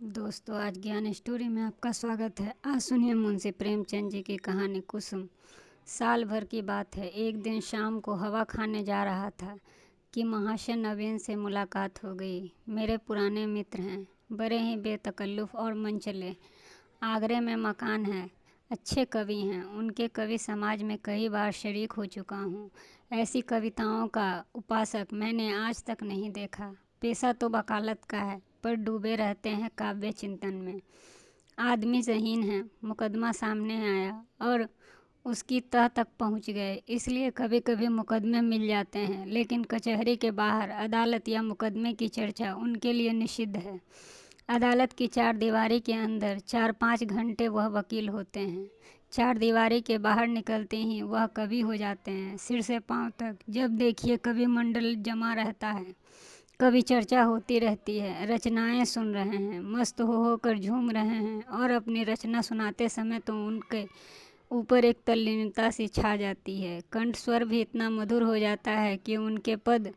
दोस्तों, आज ज्ञान स्टोरी में आपका स्वागत है। आज सुनिए मुंशी प्रेमचंद जी की कहानी कुसुम। साल भर की बात है। एक दिन शाम को हवा खाने जा रहा था कि महाशय नवीन से मुलाकात हो गई। मेरे पुराने मित्र हैं, बड़े ही बेतकल्लुफ़ और मनचले। आगरे में मकान है, अच्छे कवि हैं। उनके कवि समाज में कई बार शरीक हो चुका हूँ। ऐसी कविताओं का उपासक मैंने आज तक नहीं देखा। पेशा तो वकालत का है, पर डूबे रहते हैं काव्य चिंतन में। आदमी ज़हीन है। मुकदमा सामने आया और उसकी तह तक पहुंच गए, इसलिए कभी कभी मुकदमे मिल जाते हैं, लेकिन कचहरी के बाहर अदालत या मुकदमे की चर्चा उनके लिए निषिद्ध है। अदालत की चार दीवारी के अंदर 4-5 घंटे वह वकील होते हैं। चार दीवारी के बाहर निकलते ही वह कवि हो जाते हैं, सिर से पांव तक। जब देखिए कवि मंडल जमा रहता है, कभी चर्चा होती रहती है, रचनाएं सुन रहे हैं, मस्त हो होकर झूम रहे हैं, और अपनी रचना सुनाते समय तो उनके ऊपर एक तल्लीनता सी छा जाती है। कंठ स्वर भी इतना मधुर हो जाता है कि उनके पद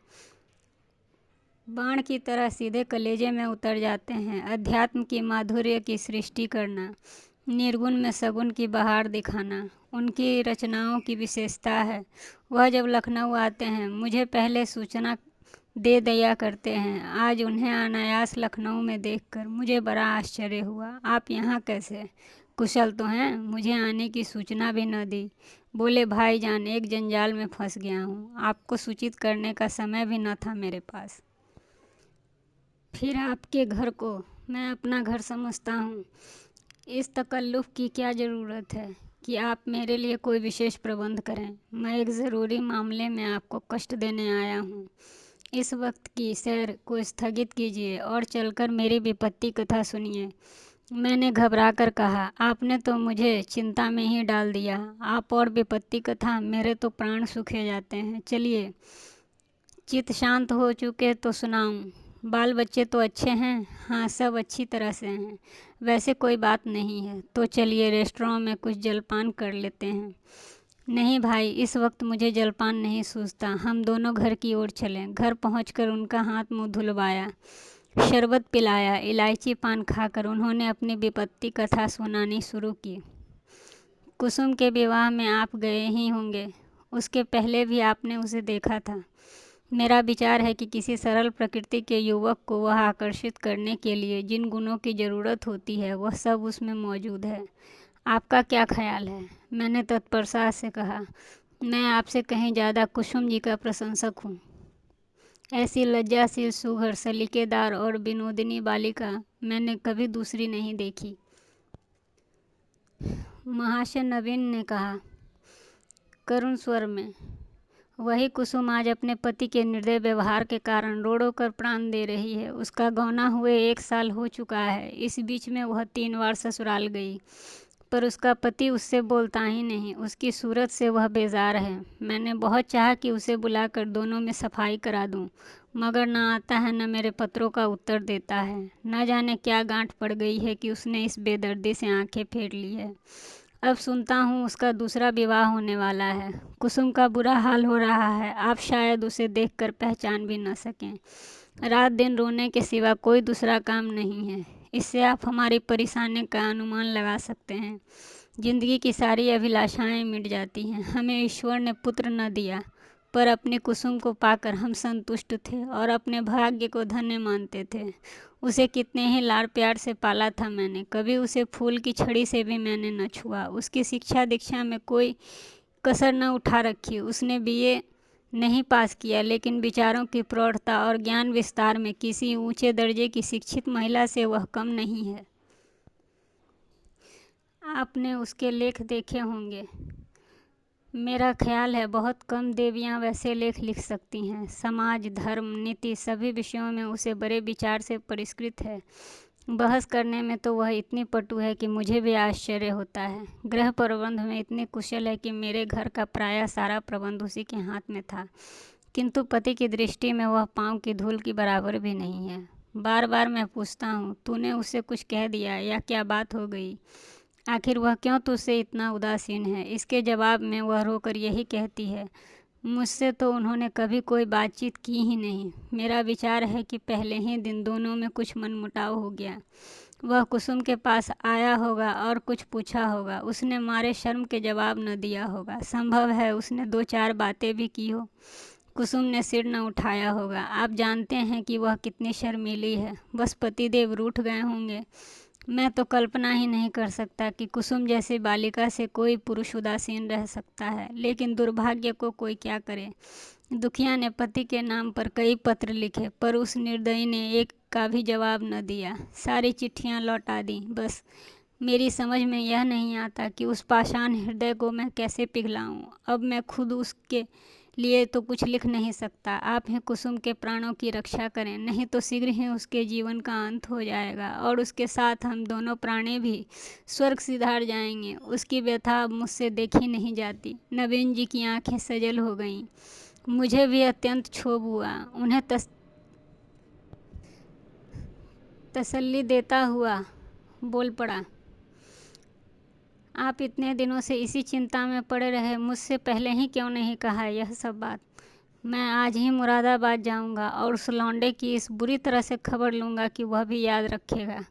बाण की तरह सीधे कलेजे में उतर जाते हैं। अध्यात्म की माधुर्य की सृष्टि करना, निर्गुण में सगुण की बहार दिखाना उनकी रचनाओं की विशेषता है। वह जब लखनऊ आते हैं, मुझे पहले सूचना दे दिया करते हैं। आज उन्हें अनायास लखनऊ में देखकर मुझे बड़ा आश्चर्य हुआ। आप यहाँ कैसे? कुशल तो हैं? मुझे आने की सूचना भी न दी। बोले, भाईजान, एक जंजाल में फंस गया हूँ। आपको सूचित करने का समय भी न था मेरे पास। फिर आपके घर को मैं अपना घर समझता हूँ। इस तकल्लुफ़ की क्या ज़रूरत है कि आप मेरे लिए कोई विशेष प्रबंध करें? मैं एक ज़रूरी मामले में आपको कष्ट देने आया हूँ। इस वक्त की सैर को स्थगित कीजिए और चलकर मेरी विपत्ति कथा सुनिए। मैंने घबराकर कहा, आपने तो मुझे चिंता में ही डाल दिया। आप और विपत्ति कथा, मेरे तो प्राण सूखे जाते हैं। चलिए, चित्त शांत हो चुके तो सुनाऊं। बाल बच्चे तो अच्छे हैं? हाँ, सब अच्छी तरह से हैं। वैसे कोई बात नहीं है तो चलिए रेस्टोरेंट में कुछ जलपान कर लेते हैं। नहीं भाई, इस वक्त मुझे जलपान नहीं सूझता। हम दोनों घर की ओर चलें। घर पहुंचकर उनका हाथ मुंह धुलवाया, शरबत पिलाया। इलायची पान खाकर उन्होंने अपनी विपत्ति कथा सुनानी शुरू की। कुसुम के विवाह में आप गए ही होंगे। उसके पहले भी आपने उसे देखा था। मेरा विचार है कि किसी सरल प्रकृति के युवक को वह आकर्षित करने के लिए जिन गुणों की ज़रूरत होती है, वह सब उसमें मौजूद है। आपका क्या ख्याल है? मैंने तत्परता से कहा, मैं आपसे कहीं ज़्यादा कुसुम जी का प्रशंसक हूँ। ऐसी लज्जाशील, सुघड़, सलीकेदार और विनोदिनी बालिका मैंने कभी दूसरी नहीं देखी। महाशय नवीन ने कहा करुण स्वर में। वही कुसुम आज अपने पति के निर्दय व्यवहार के कारण रोड़ों कर प्राण दे रही है। उसका गौना हुए 1 साल हो चुका है। इस बीच में वह 3 बार ससुराल गई, पर उसका पति उससे बोलता ही नहीं। उसकी सूरत से वह बेजार है। मैंने बहुत चाहा कि उसे बुलाकर दोनों में सफाई करा दूं, मगर न आता है न मेरे पत्रों का उत्तर देता है। न जाने क्या गांठ पड़ गई है कि उसने इस बेदर्दी से आंखें फेर ली है। अब सुनता हूँ उसका दूसरा विवाह होने वाला है। कुसुम का बुरा हाल हो रहा है। आप शायद उसे देखकर पहचान भी न सकें। रात दिन रोने के सिवा कोई दूसरा काम नहीं है। इससे आप हमारी परेशानी का अनुमान लगा सकते हैं। जिंदगी की सारी अभिलाषाएं मिट जाती हैं। हमें ईश्वर ने पुत्र न दिया, पर अपनी कुसुम को पाकर हम संतुष्ट थे और अपने भाग्य को धन्य मानते थे। उसे कितने ही लाड़ प्यार से पाला था मैंने। कभी उसे फूल की छड़ी से भी मैंने न छुआ। उसकी शिक्षा दीक्षा में कोई कसर न उठा रखी। उसने बीए नहीं पास किया, लेकिन विचारों की प्रौढ़ता और ज्ञान विस्तार में किसी ऊंचे दर्जे की शिक्षित महिला से वह कम नहीं है। आपने उसके लेख देखे होंगे। मेरा ख्याल है बहुत कम देवियां वैसे लेख लिख सकती हैं। समाज, धर्म, नीति सभी विषयों में उसे बड़े विचार से परिष्कृत है। बहस करने में तो वह इतनी पटु है कि मुझे भी आश्चर्य होता है। गृह प्रबंध में इतनी कुशल है कि मेरे घर का प्रायः सारा प्रबंध उसी के हाथ में था, किंतु पति की दृष्टि में वह पाँव की धूल की बराबर भी नहीं है। बार बार मैं पूछता हूँ, तूने उससे कुछ कह दिया या क्या बात हो गई? आखिर वह क्यों तुझसे इतना उदासीन है? इसके जवाब में वह रोकर यही कहती है, मुझसे तो उन्होंने कभी कोई बातचीत की ही नहीं। मेरा विचार है कि पहले ही दिन दोनों में कुछ मनमुटाव हो गया। वह कुसुम के पास आया होगा और कुछ पूछा होगा। उसने मारे शर्म के जवाब न दिया होगा। संभव है उसने 2-4 बातें भी की हो। कुसुम ने सिर न उठाया होगा। आप जानते हैं कि वह कितनी शर्मीली है। बस पतिदेव रूठ गए होंगे। मैं तो कल्पना ही नहीं कर सकता कि कुसुम जैसी बालिका से कोई पुरुष उदासीन रह सकता है, लेकिन दुर्भाग्य को कोई क्या करे। दुखिया ने पति के नाम पर कई पत्र लिखे, पर उस निर्दयी ने एक का भी जवाब न दिया। सारी चिट्ठियां लौटा दी। बस मेरी समझ में यह नहीं आता कि उस पाषाण हृदय को मैं कैसे पिघलाऊं। अब मैं खुद उसके लिए तो कुछ लिख नहीं सकता। आप ही कुसुम के प्राणों की रक्षा करें, नहीं तो शीघ्र ही उसके जीवन का अंत हो जाएगा और उसके साथ हम दोनों प्राणी भी स्वर्ग सिधार जाएंगे। उसकी व्यथा अब मुझसे देखी नहीं जाती। नवीन जी की आंखें सजल हो गईं। मुझे भी अत्यंत क्षोभ हुआ। उन्हें तसल्ली देता हुआ बोल पड़ा, आप इतने दिनों से इसी चिंता में पड़े रहे, मुझसे पहले ही क्यों नहीं कहा यह सब बात। मैं आज ही मुरादाबाद जाऊंगा और उस लौंडे की इस बुरी तरह से खबर लूंगा कि वह भी याद रखेगा।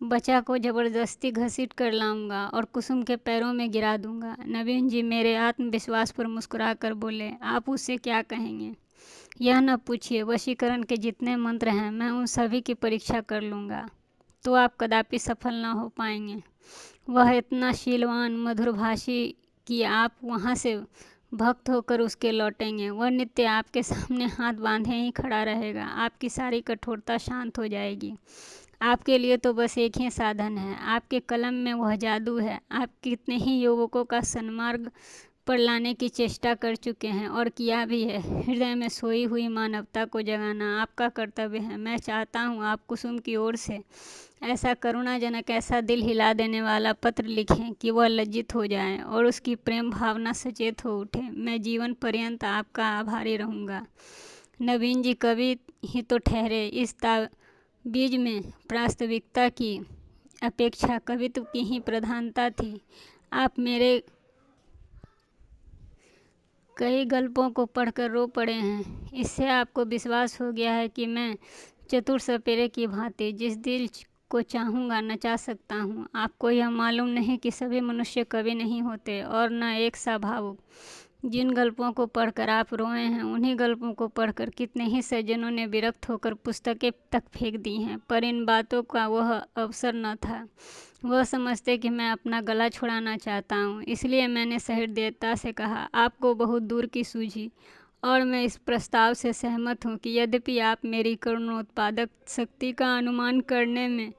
बच्चा को जबरदस्ती घसीट कर लाऊंगा और कुसुम के पैरों में गिरा दूंगा। नवीन जी मेरे आत्मविश्वास पर मुस्कुरा कर बोले, आप उससे क्या कहेंगे? यह न पूछिए। वशीकरण के जितने मंत्र हैं मैं उन सभी की परीक्षा कर लूंगा, तो आप कदापि सफल न हो पाएंगे। वह इतना शीलवान मधुरभाषी कि आप वहाँ से भक्त होकर उसके लौटेंगे। वह नित्य आपके सामने हाथ बांधे ही खड़ा रहेगा। आपकी सारी कठोरता शांत हो जाएगी। आपके लिए तो बस एक ही साधन है। आपके कलम में वह जादू है। आप कितने ही युवकों का सन्मार्ग पर लाने की चेष्टा कर चुके हैं और किया भी है। हृदय में सोई हुई मानवता को जगाना आपका कर्तव्य है। मैं चाहता हूँ आप कुसुम की ओर से ऐसा करुणाजनक, ऐसा दिल हिला देने वाला पत्र लिखें कि वह लज्जित हो जाए और उसकी प्रेम भावना सचेत हो उठे। मैं जीवन पर्यंत आपका आभारी रहूँगा। नवीन जी कवि ही तो ठहरे। इस बीज में वास्तविकता की अपेक्षा कवित्व की ही प्रधानता थी। आप मेरे कई गल्पों को पढ़कर रो पड़े हैं। इससे आपको विश्वास हो गया है कि मैं चतुर सपेरे की भांति जिस दिल को चाहूँगा नचा सकता हूँ। आपको यह मालूम नहीं कि सभी मनुष्य कवि नहीं होते और न एक सा भावुक। जिन गल्पों को पढ़कर आप रोए हैं, उन्हीं गल्पों को पढ़कर कितने ही सज्जनों ने विरक्त होकर पुस्तकें तक फेंक दी हैं। पर इन बातों का वह अवसर न था। वह समझते कि मैं अपना गला छुड़ाना चाहता हूँ। इसलिए मैंने सहृदयता से कहा, आपको बहुत दूर की सूझी और मैं इस प्रस्ताव से सहमत हूँ कि यद्यपि आप मेरी करुणोत्पादक शक्ति का अनुमान करने में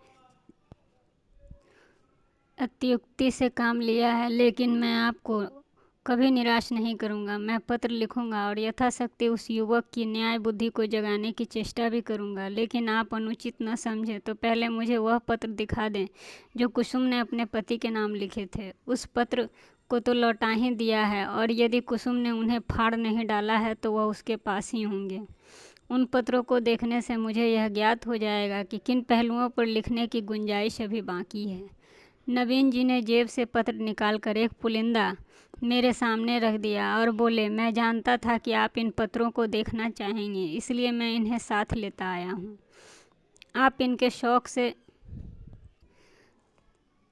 अत्युक्ति से काम लिया है, लेकिन मैं आपको कभी निराश नहीं करूंगा। मैं पत्र लिखूंगा और यथाशक्ति उस युवक की न्याय बुद्धि को जगाने की चेष्टा भी करूंगा। लेकिन आप अनुचित न समझें तो पहले मुझे वह पत्र दिखा दें जो कुसुम ने अपने पति के नाम लिखे थे। उस पत्र को तो लौटा ही दिया है और यदि कुसुम ने उन्हें फाड़ नहीं डाला है तो वह उसके पास ही होंगे। उन पत्रों को देखने से मुझे यह ज्ञात हो जाएगा कि किन पहलुओं पर लिखने की गुंजाइश अभी बाकी है। नवीन जी ने जेब से पत्र निकालकर एक पुलिंदा मेरे सामने रख दिया और बोले, मैं जानता था कि आप इन पत्रों को देखना चाहेंगे, इसलिए मैं इन्हें साथ लेता आया हूँ। आप इनके शौक से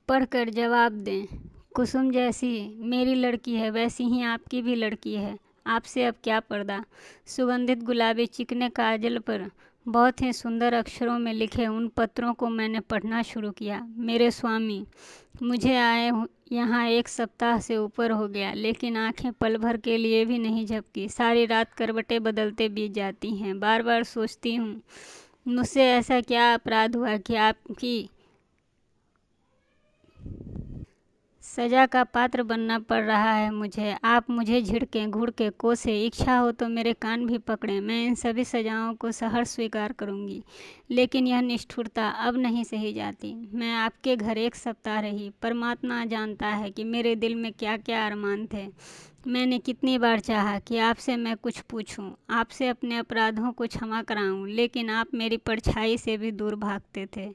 पढ़कर जवाब दें। कुसुम जैसी मेरी लड़की है वैसी ही आपकी भी लड़की है। आपसे अब क्या पर्दा। सुगंधित गुलाबी चिकने काजल पर बहुत ही सुंदर अक्षरों में लिखे उन पत्रों को मैंने पढ़ना शुरू किया। मेरे स्वामी, मुझे आए यहाँ 1 सप्ताह से ऊपर हो गया, लेकिन आंखें पल भर के लिए भी नहीं झपकी। सारी रात करवटें बदलते बीत जाती हैं। बार बार सोचती हूँ मुझसे ऐसा क्या अपराध हुआ कि आपकी सजा का पात्र बनना पड़ रहा है मुझे। आप मुझे झिड़कें, घूरके, कोसें, इच्छा हो तो मेरे कान भी पकड़ें। मैं इन सभी सजाओं को सहर्ष स्वीकार करूंगी, लेकिन यह निष्ठुरता अब नहीं सही जाती। मैं आपके घर 1 सप्ताह रही। परमात्मा जानता है कि मेरे दिल में क्या क्या अरमान थे। मैंने कितनी बार चाहा कि आपसे मैं कुछ पूछूं, आपसे अपने अपराधों को क्षमा कराऊं, लेकिन आप मेरी परछाई से भी दूर भागते थे।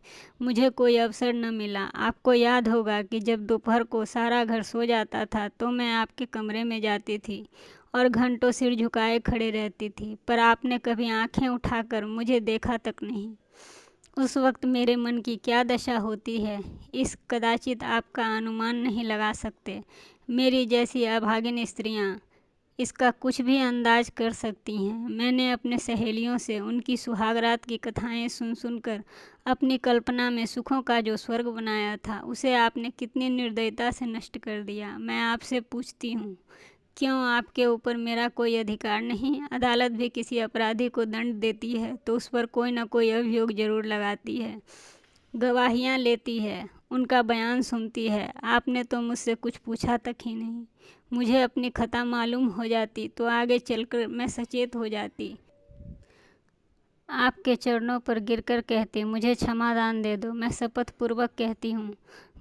मुझे कोई अवसर न मिला। आपको याद होगा कि जब दोपहर को सारा घर सो जाता था तो मैं आपके कमरे में जाती थी और घंटों सिर झुकाए खड़े रहती थी, पर आपने कभी आंखें उठाकर मुझे देखा तक नहीं। उस वक्त मेरे मन की क्या दशा होती है, इस कदाचित आपका अनुमान नहीं लगा सकते। मेरी जैसी अभागिन स्त्रियां इसका कुछ भी अंदाज कर सकती हैं। मैंने अपने सहेलियों से उनकी सुहागरात की कथाएं सुन सुनकर अपनी कल्पना में सुखों का जो स्वर्ग बनाया था, उसे आपने कितनी निर्दयता से नष्ट कर दिया। मैं आपसे पूछती हूँ, क्यों आपके ऊपर मेरा कोई अधिकार नहीं? अदालत भी किसी अपराधी को दंड देती है तो उस पर कोई न कोई अभियोग जरूर लगाती है, गवाहियाँ लेती है, उनका बयान सुनती है। आपने तो मुझसे कुछ पूछा तक ही नहीं। मुझे अपनी खता मालूम हो जाती तो आगे चलकर मैं सचेत हो जाती, आपके चरणों पर गिरकर कहती, मुझे क्षमादान दे दो। मैं शपथ पूर्वक कहती हूँ,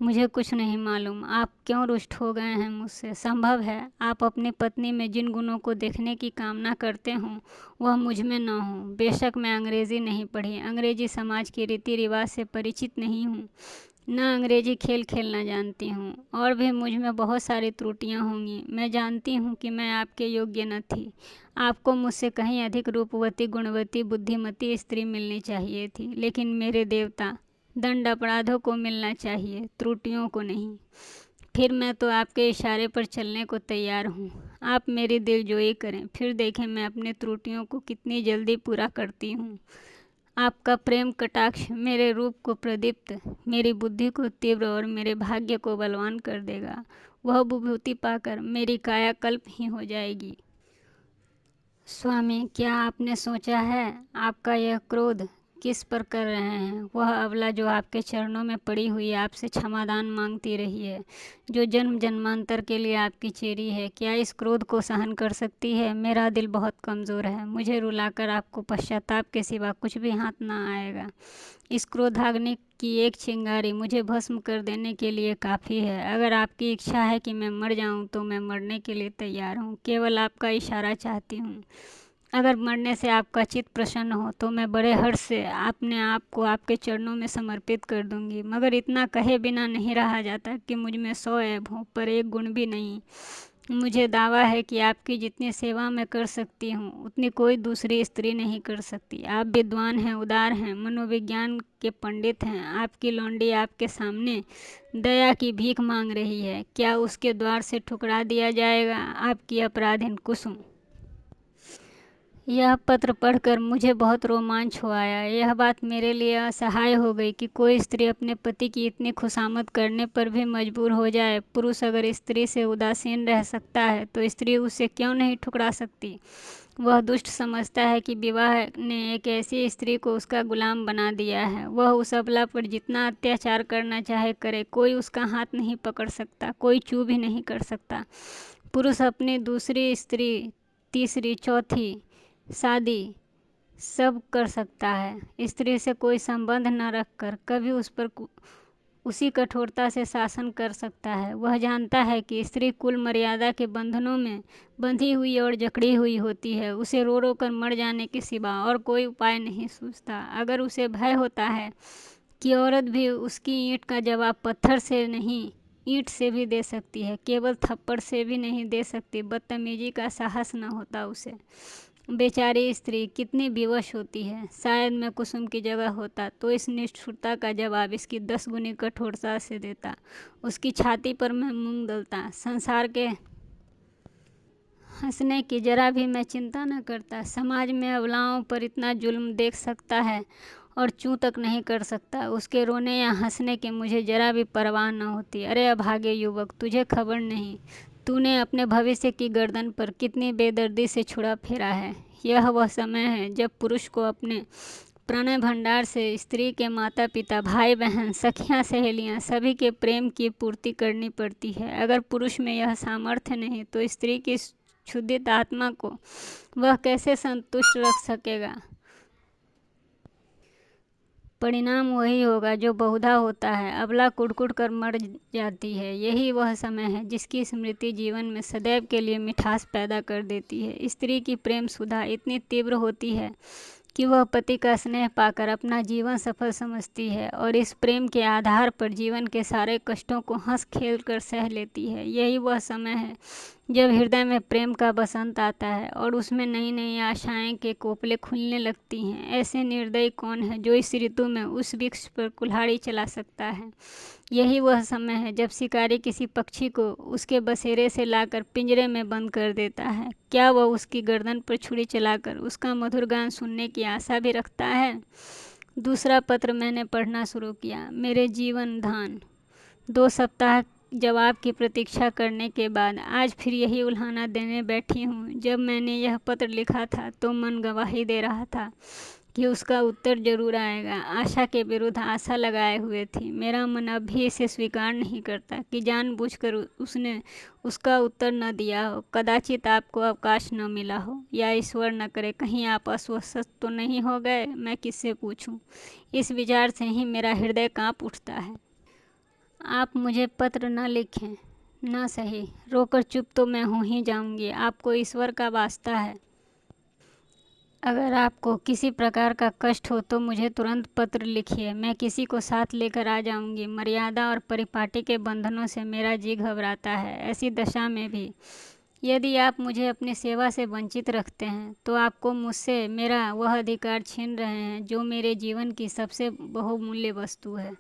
मुझे कुछ नहीं मालूम आप क्यों रुष्ट हो गए हैं मुझसे। संभव है आप अपनी पत्नी में जिन गुणों को देखने की कामना करते हों वह मुझ में न हो। बेशक मैं अंग्रेजी नहीं पढ़ी, अंग्रेजी समाज के रीति रिवाज से परिचित नहीं हूँ, न अंग्रेजी खेल खेलना जानती हूँ, और भी मुझ में बहुत सारी त्रुटियाँ होंगी। मैं जानती हूँ कि मैं आपके योग्य न थी। आपको मुझसे कहीं अधिक रूपवती, गुणवती, बुद्धिमती स्त्री मिलनी चाहिए थी, लेकिन मेरे देवता, दंड अपराधों को मिलना चाहिए, त्रुटियों को नहीं। फिर मैं तो आपके इशारे पर चलने को तैयार हूँ। आप मेरी दिलजोई करें, फिर देखें मैं अपनी त्रुटियों को कितनी जल्दी पूरा करती हूँ। आपका प्रेम कटाक्ष मेरे रूप को प्रदीप्त, मेरी बुद्धि को तीव्र और मेरे भाग्य को बलवान कर देगा। वह विभूति पाकर मेरी कायाकल्प ही हो जाएगी। स्वामी, क्या आपने सोचा है आपका यह क्रोध किस पर कर रहे हैं? वह अबला जो आपके चरणों में पड़ी हुई आपसे क्षमादान मांगती रही है, जो जन्म जन्मांतर के लिए आपकी चेरी है, क्या इस क्रोध को सहन कर सकती है? मेरा दिल बहुत कमज़ोर है, मुझे रुलाकर आपको पश्चाताप के सिवा कुछ भी हाथ ना आएगा। इस क्रोधाग्नि की एक चिंगारी मुझे भस्म कर देने के लिए काफ़ी है। अगर आपकी इच्छा है कि मैं मर जाऊं तो मैं मरने के लिए तैयार हूं, केवल आपका इशारा चाहती हूं। अगर मरने से आपका चित्त प्रसन्न हो तो मैं बड़े हर्ष से अपने आप को आपके चरणों में समर्पित कर दूंगी। मगर इतना कहे बिना नहीं रहा जाता कि मुझ में 100 ऐब हों पर एक गुण भी नहीं। मुझे दावा है कि आपकी जितनी सेवा मैं कर सकती हूँ उतनी कोई दूसरी स्त्री नहीं कर सकती। आप विद्वान हैं, उदार हैं, मनोविज्ञान के पंडित हैं। आपकी लौंडी आपके सामने दया की भीख मांग रही है, क्या उसके द्वार से ठुकरा दिया जाएगा? आपकी अपराधीन कुसुम। यह पत्र पढ़कर मुझे बहुत रोमांच हो आया। यह बात मेरे लिए असह्य हो गई कि कोई स्त्री अपने पति की इतनी खुशामद करने पर भी मजबूर हो जाए। पुरुष अगर स्त्री से उदासीन रह सकता है तो स्त्री उसे क्यों नहीं ठुकरा सकती? वह दुष्ट समझता है कि विवाह ने एक ऐसी स्त्री को उसका गुलाम बना दिया है। वह उस अबला पर जितना अत्याचार करना चाहे करे, कोई उसका हाथ नहीं पकड़ सकता, कोई चू भी नहीं कर सकता। पुरुष अपनी दूसरी स्त्री, तीसरी, चौथी शादी सब कर सकता है। स्त्री से कोई संबंध न रखकर कभी उस पर उसी कठोरता से शासन कर सकता है। वह जानता है कि स्त्री कुल मर्यादा के बंधनों में बंधी हुई और जकड़ी हुई होती है। उसे रो रो कर मर जाने के सिवा और कोई उपाय नहीं सूझता। अगर उसे भय होता है कि औरत भी उसकी ईंट का जवाब पत्थर से नहीं, ईंट से भी दे सकती है, केवल थप्पड़ से भी नहीं दे सकती, बदतमीजी का साहस न होता उसे। बेचारी स्त्री कितनी विवश होती है। शायद मैं कुसुम की जगह होता तो इस निष्ठुरता का जवाब इसकी 10 गुनी कठोरता से देता। उसकी छाती पर मैं मूंग दलता। संसार के हंसने की जरा भी मैं चिंता न करता। समाज में अबलाओं पर इतना जुल्म देख सकता है और चूं तक नहीं कर सकता। उसके रोने या हंसने की मुझे जरा भी परवाह न होती। अरे अभागे युवक, तुझे खबर नहीं, तूने अपने भविष्य की गर्दन पर कितनी बेदर्दी से छुरा फेरा है। यह वह समय है जब पुरुष को अपने प्रणय भंडार से स्त्री के माता पिता, भाई बहन, सखियां, सहेलियां सभी के प्रेम की पूर्ति करनी पड़ती है। अगर पुरुष में यह सामर्थ्य नहीं तो स्त्री की क्षुधित आत्मा को वह कैसे संतुष्ट रख सकेगा? परिणाम वही होगा जो बहुधा होता है, अबला कुड़कुड़ कर मर जाती है। यही वह समय है जिसकी स्मृति जीवन में सदैव के लिए मिठास पैदा कर देती है। स्त्री की प्रेम सुधा इतनी तीव्र होती है कि वह पति का स्नेह पाकर अपना जीवन सफल समझती है और इस प्रेम के आधार पर जीवन के सारे कष्टों को हंस खेल कर सह लेती है। यही वह समय है जब हृदय में प्रेम का बसंत आता है और उसमें नई नई आशाएं के कोपले खुलने लगती हैं, ऐसे निर्दयी कौन है जो इस ऋतु में उस वृक्ष पर कुल्हाड़ी चला सकता है। यही वह समय है जब शिकारी किसी पक्षी को उसके बसेरे से लाकर पिंजरे में बंद कर देता है। क्या वह उसकी गर्दन पर छुरी चलाकर उसका मधुर गान सुनने की आशा भी रखता है? दूसरा पत्र मैंने पढ़ना शुरू किया। मेरे जीवन धान 2 सप्ताह जवाब की प्रतीक्षा करने के बाद आज फिर यही उल्हाना देने बैठी हूँ। जब मैंने यह पत्र लिखा था तो मन गवाही दे रहा था कि उसका उत्तर जरूर आएगा। आशा के विरुद्ध आशा लगाए हुए थी। मेरा मन अब भी इसे स्वीकार नहीं करता कि जानबूझकर उसने उसका उत्तर न दिया हो। कदाचित आपको अवकाश न मिला हो, या ईश्वर न करे कहीं आप अस्वस्थ तो नहीं हो गए। मैं किससे पूछूं? इस विचार से ही मेरा हृदय कांप उठता है। आप मुझे पत्र न लिखें, ना सही, रोकर चुप तो मैं हो ही जाऊंगी। आपको ईश्वर का वास्ता है, अगर आपको किसी प्रकार का कष्ट हो तो मुझे तुरंत पत्र लिखिए। मैं किसी को साथ लेकर आ जाऊंगी। मर्यादा और परिपाटी के बंधनों से मेरा जी घबराता है। ऐसी दशा में भी यदि आप मुझे अपनी सेवा से वंचित रखते हैं तो आपको मुझसे मेरा वह अधिकार छीन रहे हैं जो मेरे जीवन की सबसे बहुमूल्य वस्तु है।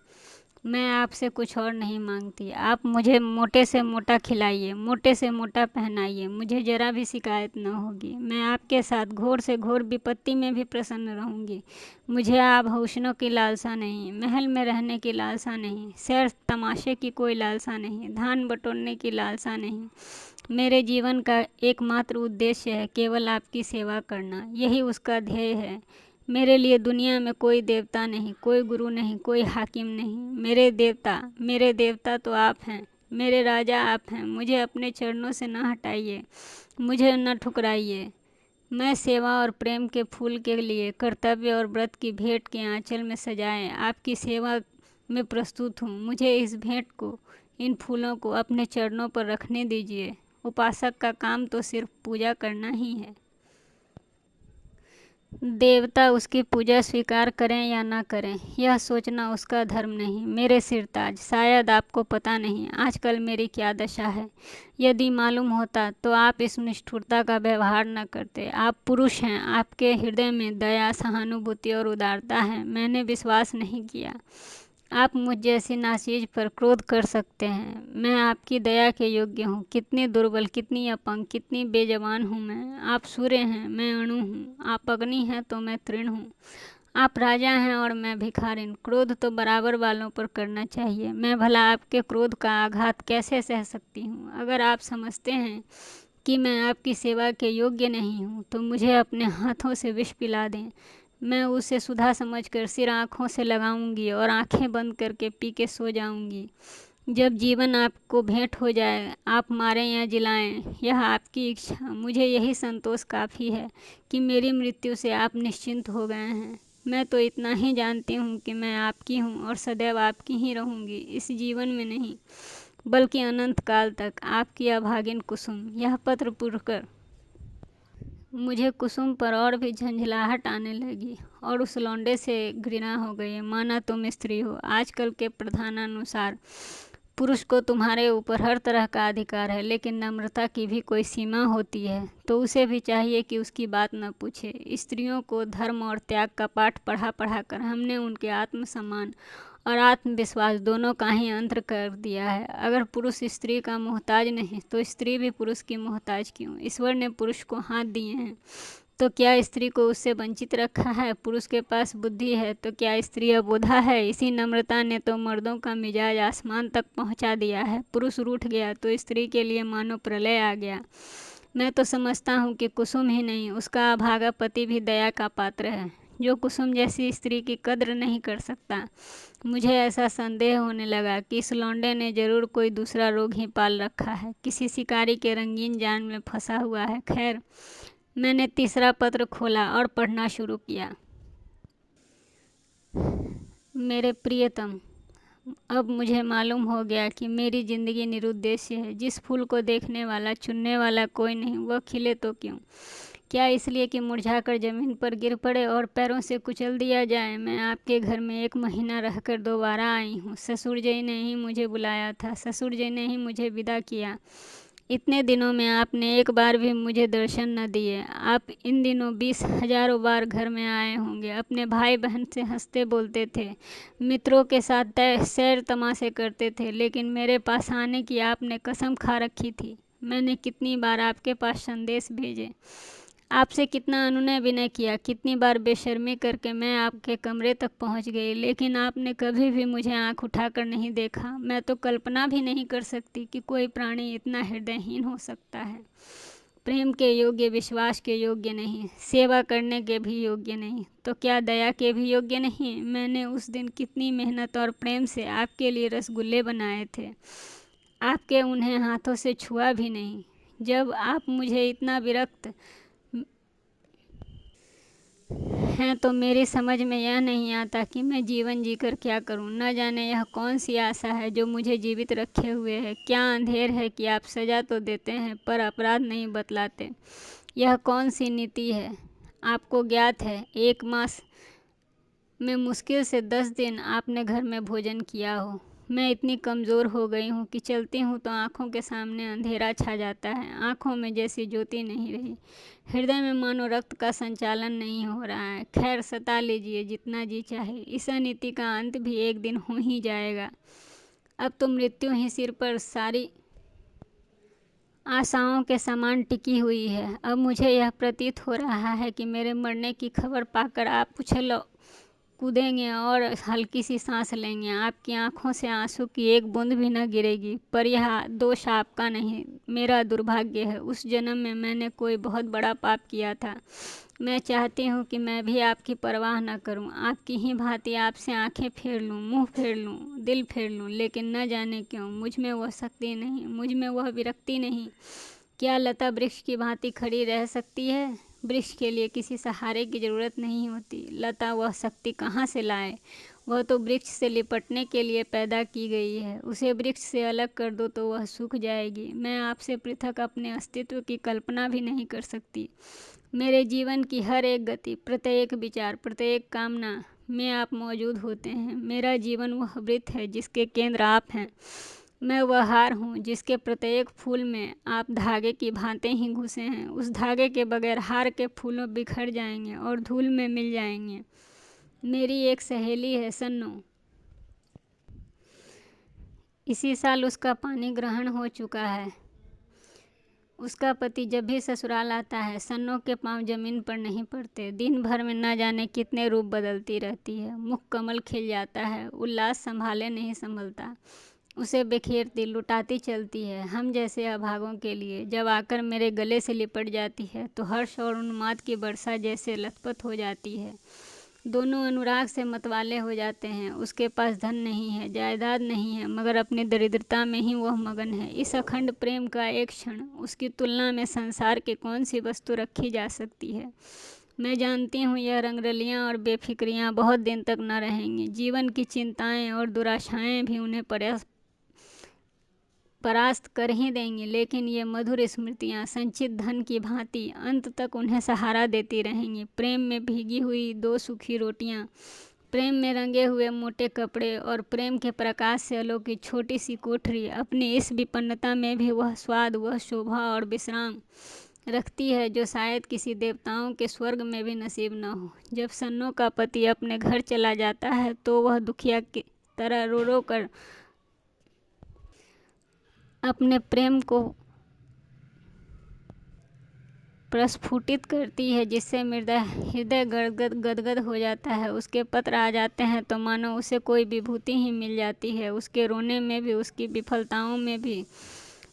मैं आपसे कुछ और नहीं मांगती। आप मुझे मोटे से मोटा खिलाइए, मोटे से मोटा पहनाइए, मुझे जरा भी शिकायत न होगी। मैं आपके साथ घोर से घोर विपत्ति में भी प्रसन्न रहूंगी। मुझे आभूषणों की लालसा नहीं, महल में रहने की लालसा नहीं, सैर तमाशे की कोई लालसा नहीं, धान बटोरने की लालसा नहीं। मेरे जीवन का एकमात्र उद्देश्य है केवल आपकी सेवा करना। यही उसका ध्येय है। मेरे लिए दुनिया में कोई देवता नहीं, कोई गुरु नहीं, कोई हाकिम नहीं। मेरे देवता तो आप हैं, मेरे राजा आप हैं। मुझे अपने चरणों से न हटाइए, मुझे न ठुकराइए। मैं सेवा और प्रेम के फूल के लिए कर्तव्य और व्रत की भेंट के आंचल में सजाए आपकी सेवा में प्रस्तुत हूँ। मुझे इस भेंट को, इन फूलों को अपने चरणों पर रखने दीजिए। उपासक का काम तो सिर्फ पूजा करना ही है। देवता उसकी पूजा स्वीकार करें या ना करें, यह सोचना उसका धर्म नहीं। मेरे सिरताज, शायद आपको पता नहीं आजकल मेरी क्या दशा है। यदि मालूम होता तो आप इस निष्ठुरता का व्यवहार न करते। आप पुरुष हैं, आपके हृदय में दया, सहानुभूति और उदारता है। मैंने विश्वास नहीं किया आप मुझ जैसी नाचीज पर क्रोध कर सकते हैं। मैं आपकी दया के योग्य हूँ। कितनी दुर्बल, कितनी अपंग, कितनी बेजबान हूँ मैं। आप सूर्य हैं, मैं अणु हूँ। आप अग्नि हैं तो मैं तृण हूँ। आप राजा हैं और मैं भिखारिन। क्रोध तो बराबर वालों पर करना चाहिए। मैं भला आपके क्रोध का आघात कैसे सह सकती हूँ? अगर आप समझते हैं कि मैं आपकी सेवा के योग्य नहीं हूँ तो मुझे अपने हाथों से विष पिला दें। मैं उसे सुधा समझकर सिर आँखों से लगाऊंगी और आंखें बंद करके पी के सो जाऊंगी। जब जीवन आपको भेंट हो जाए, आप मारें या जिलाएं, यह आपकी इच्छा। मुझे यही संतोष काफ़ी है कि मेरी मृत्यु से आप निश्चिंत हो गए हैं। मैं तो इतना ही जानती हूँ कि मैं आपकी हूँ और सदैव आपकी ही रहूँगी। इस जीवन में नहीं बल्कि अनंत काल तक आपकी अभागिन कुसुम। यह पत्र पढ़कर मुझे कुसुम पर और भी झंझलाहट आने लगी और उस लौंडे से घृणा हो गई। माना तुम स्त्री हो। आजकल के प्रधानानुसार पुरुष को तुम्हारे ऊपर हर तरह का अधिकार है, लेकिन नम्रता की भी कोई सीमा होती है। तो उसे भी चाहिए कि उसकी बात न पूछे। स्त्रियों को धर्म और त्याग का पाठ पढ़ा पढ़ा कर हमने उनके आत्मसम्मान और आत्मविश्वास दोनों का ही अंतर कर दिया है। अगर पुरुष स्त्री का मोहताज नहीं तो स्त्री भी पुरुष की मोहताज क्यों? ईश्वर ने पुरुष को हाथ दिए हैं तो क्या स्त्री को उससे वंचित रखा है? पुरुष के पास बुद्धि है तो क्या स्त्री अबोधा है? इसी नम्रता ने तो मर्दों का मिजाज आसमान तक पहुंचा दिया है। पुरुष रूठ गया तो स्त्री के लिए मानो प्रलय आ गया। मैं तो समझता हूँ कि कुसुम ही नहीं, उसका अभागा पति भी दया का पात्र है, जो कुसुम जैसी स्त्री की कद्र नहीं कर सकता। मुझे ऐसा संदेह होने लगा कि इस लौंडे ने जरूर कोई दूसरा रोग ही पाल रखा है, किसी शिकारी के रंगीन जाल में फंसा हुआ है। खैर, मैंने तीसरा पत्र खोला और पढ़ना शुरू किया। मेरे प्रियतम, अब मुझे मालूम हो गया कि मेरी जिंदगी निरुद्देश्य है। जिस फूल को देखने वाला, चुनने वाला कोई नहीं, वह खिले तो क्यों? क्या इसलिए कि मुरझाकर जमीन पर गिर पड़े और पैरों से कुचल दिया जाए? मैं आपके घर में 1 महीना रहकर दोबारा आई हूँ। ससुर जी ने ही मुझे बुलाया था, ससुर जी ने ही मुझे विदा किया। इतने दिनों में आपने एक बार भी मुझे दर्शन न दिए। आप इन दिनों 20 हज़ारों बार घर में आए होंगे, अपने भाई बहन से हंसते बोलते थे, मित्रों के साथ तय सैर तमाशे करते थे, लेकिन मेरे पास आने की आपने कसम खा रखी थी। मैंने कितनी बार आपके पास संदेश भेजे, आपसे कितना अनुनय विनय किया, कितनी बार बेशर्मी करके मैं आपके कमरे तक पहुंच गई, लेकिन आपने कभी भी मुझे आंख उठाकर नहीं देखा। मैं तो कल्पना भी नहीं कर सकती कि कोई प्राणी इतना हृदयहीन हो सकता है। प्रेम के योग्य, विश्वास के योग्य नहीं, सेवा करने के भी योग्य नहीं, तो क्या दया के भी योग्य नहीं। मैंने उस दिन कितनी मेहनत और प्रेम से आपके लिए रसगुल्ले बनाए थे, आपके उन्हें हाथों से छुआ भी नहीं। जब आप मुझे इतना विरक्त हैं तो मेरी समझ में यह नहीं आता कि मैं जीवन जीकर क्या करूं। न जाने यह कौन सी आशा है जो मुझे जीवित रखे हुए है। क्या अंधेर है कि आप सज़ा तो देते हैं पर अपराध नहीं बतलाते। यह कौन सी नीति है। आपको ज्ञात है, 1 मास में मुश्किल से 10 दिन आपने घर में भोजन किया हो। मैं इतनी कमज़ोर हो गई हूँ कि चलती हूँ तो आँखों के सामने अंधेरा छा जाता है, आँखों में जैसी ज्योति नहीं रही, हृदय में मानो रक्त का संचालन नहीं हो रहा है। खैर, सता लीजिए जितना जी चाहे, इस अनीति का अंत भी एक दिन हो ही जाएगा। अब तो मृत्यु ही सिर पर सारी आशाओं के समान टिकी हुई है। अब मुझे यह प्रतीत हो रहा है कि मेरे मरने की खबर पाकर आप उछल कूदेंगे और हल्की सी सांस लेंगे। आपकी आंखों से आंसू की एक बूंद भी न गिरेगी। पर यह दोष आपका नहीं, मेरा दुर्भाग्य है। उस जन्म में मैंने कोई बहुत बड़ा पाप किया था। मैं चाहती हूँ कि मैं भी आपकी परवाह न करूँ, आपकी ही भांति आपसे आंखें फेर लूँ, मुंह फेर लूँ, दिल फेर लूँ, लेकिन न जाने क्यों मुझ में वह शक्ति नहीं, मुझ में वह विरक्ति नहीं। क्या लता वृक्ष की भांति खड़ी रह सकती है। वृक्ष के लिए किसी सहारे की ज़रूरत नहीं होती। लता वह शक्ति कहाँ से लाए। वह तो वृक्ष से लिपटने के लिए पैदा की गई है। उसे वृक्ष से अलग कर दो तो वह सूख जाएगी। मैं आपसे पृथक अपने अस्तित्व की कल्पना भी नहीं कर सकती। मेरे जीवन की हर एक गति, प्रत्येक विचार, प्रत्येक कामना में आप मौजूद होते हैं। मेरा जीवन वह वृत्त है जिसके केंद्र आप हैं। मैं वह हार हूँ जिसके प्रत्येक फूल में आप धागे की भांति ही घुसे हैं। उस धागे के बगैर हार के फूलों बिखर जाएंगे और धूल में मिल जाएंगे। मेरी एक सहेली है सन्नो, इसी साल उसका पानी ग्रहण हो चुका है। उसका पति जब भी ससुराल आता है, सन्नो के पांव जमीन पर नहीं पड़ते। दिन भर में न जाने कितने रूप बदलती रहती है। मुख कमल खिल जाता है, उल्लास संभाले नहीं संभलता, उसे बिखेरती लुटाती चलती है, हम जैसे अभागों के लिए। जब आकर मेरे गले से लिपट जाती है तो हर्ष और उन्माद की वर्षा जैसे लथपथ हो जाती है। दोनों अनुराग से मतवाले हो जाते हैं। उसके पास धन नहीं है, जायदाद नहीं है, मगर अपनी दरिद्रता में ही वह मगन है। इस अखंड प्रेम का एक क्षण उसकी तुलना में संसार की कौन सी वस्तु रखी जा सकती है। मैं जानती हूँ यह रंगरलियाँ और बेफिक्रियाँ बहुत दिन तक न रहेंगी। जीवन की चिंताएं और दुराशाएं भी उन्हें परास्त कर ही देंगी, लेकिन ये मधुर स्मृतियाँ संचित धन की भांति अंत तक उन्हें सहारा देती रहेंगी। प्रेम में भीगी हुई 2 सूखी रोटियाँ, प्रेम में रंगे हुए मोटे कपड़े और प्रेम के प्रकाश से अलौकिक छोटी सी कोठरी, अपनी इस विपन्नता में भी वह स्वाद, वह शोभा और विश्राम रखती है जो शायद किसी देवताओं के स्वर्ग में भी नसीब न हो। जब सन्नो का पति अपने घर चला जाता है तो वह दुखिया की तरह रो रो कर अपने प्रेम को प्रस्फुटित करती है, जिससे मृदा हृदय गदगद हो जाता है। उसके पत्र आ जाते हैं तो मानो उसे कोई विभूति ही मिल जाती है। उसके रोने में भी, उसकी विफलताओं में भी,